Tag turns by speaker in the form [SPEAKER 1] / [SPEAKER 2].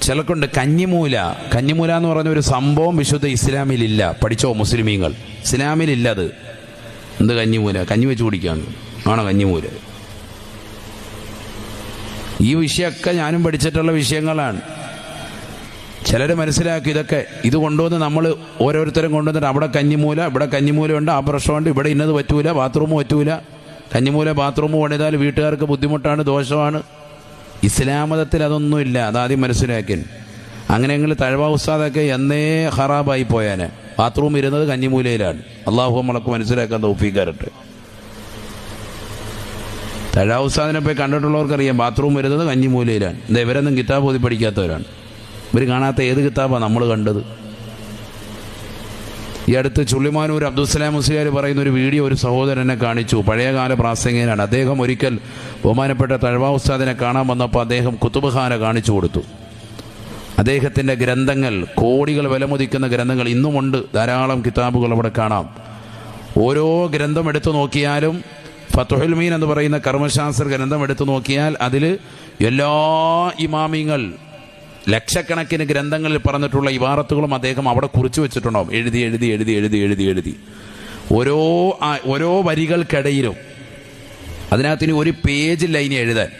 [SPEAKER 1] ചിലക്കുണ്ട് കഞ്ഞിമൂല. കഞ്ഞിമൂല എന്ന് പറഞ്ഞ ഒരു സംഭവം വിശുദ്ധ ഇസ്ലാമിലില്ല. പഠിച്ചോ മുസ്ലിമീങ്ങൾ, ഇസ്ലാമിലില്ല അത്. എന്ത് കഞ്ഞിമൂല? കഞ്ഞി വെച്ച് കുടിക്കാണ് ആണോ കഞ്ഞിമൂല? ഈ വിഷയമൊക്കെ ഞാനും പഠിച്ചിട്ടുള്ള വിഷയങ്ങളാണ്. ചിലർ മനസ്സിലാക്കി ഇതൊക്കെ ഇത് കൊണ്ടുവന്ന് നമ്മൾ ഓരോരുത്തരും കൊണ്ടുവന്നിട്ട് അവിടെ കഞ്ഞിമൂല, ഇവിടെ കഞ്ഞിമൂലയുണ്ട്, ആ പ്രശ്നമുണ്ട്, ഇവിടെ ഇന്നത് പറ്റൂല, ബാത്റൂം പറ്റൂല, കഞ്ഞിമൂല ബാത്റൂം പണിതാൽ വീട്ടുകാർക്ക് ബുദ്ധിമുട്ടാണ്, ദോഷമാണ്. ഇസ്ലാം മതത്തിൽ അതൊന്നുമില്ല. അതാദ്യം മനസ്സിലാക്കി. അങ്ങനെയെങ്കിൽ തഴവ ഉസ്താദൊക്കെ എന്നേ ഹറാബായി പോയാന്. ബാത്റൂം ഇരുന്നത് കഞ്ഞിമൂലയിലാണ്. അള്ളാഹു നമ്മളൊക്കെ മനസ്സിലാക്കാൻ തൗഫീഖ് തരട്ടെ. തഴവ ഉസ്താദിനെ പോയി കണ്ടിട്ടുള്ളവർക്കറിയാം ബാത്റൂം വരുന്നത് കഞ്ഞിമൂലയിലാണ്. എന്താ ഇവരൊന്നും കിതാബ് ഓതി പഠിക്കാത്തവരാണ്. ഇവർ കാണാത്ത ഏത് കിതാബാണ് നമ്മൾ കണ്ടത്? ഈ അടുത്ത് ചുള്ളിമാനൂർ അബ്ദുസ്സലാം മുസ്ലിയാർ പറയുന്ന ഒരു വീഡിയോ ഒരു സഹോദരനെ കാണിച്ചു. പഴയകാല പ്രാസംഗികനാണ് അദ്ദേഹം. ഒരിക്കൽ ബഹുമാനപ്പെട്ട തഴവ ഉസ്താദിനെ കാണാൻ വന്നപ്പോൾ അദ്ദേഹം കുത്തുബ് ഖാന കാണിച്ചു കൊടുത്തു. അദ്ദേഹത്തിൻ്റെ ഗ്രന്ഥങ്ങൾ, കോടികൾ വിലമതിക്കുന്ന ഗ്രന്ഥങ്ങൾ ഇന്നുമുണ്ട്. ധാരാളം കിതാബുകൾ അവിടെ കാണാം. ഓരോ ഗ്രന്ഥം എടുത്തു നോക്കിയാലും ഫത്ഹുൽ മീൻ എന്ന് പറയുന്ന കർമ്മശാസ്ത്ര ഗ്രന്ഥം എടുത്തു നോക്കിയാൽ അതിൽ എല്ലാ ഇമാമിങ്ങൾ ലക്ഷക്കണക്കിന് ഗ്രന്ഥങ്ങളിൽ പറഞ്ഞിട്ടുള്ള ഇബാറത്തുകളും അദ്ദേഹം അവിടെ കുറിച്ച് വെച്ചിട്ടുണ്ടാവും. എഴുതി എഴുതി എഴുതി എഴുതി എഴുതി എഴുതി ഓരോ വരികൾക്കിടയിലും. അതിനകത്തിന് ഒരു പേജില്ല ഇനി എഴുതാൻ.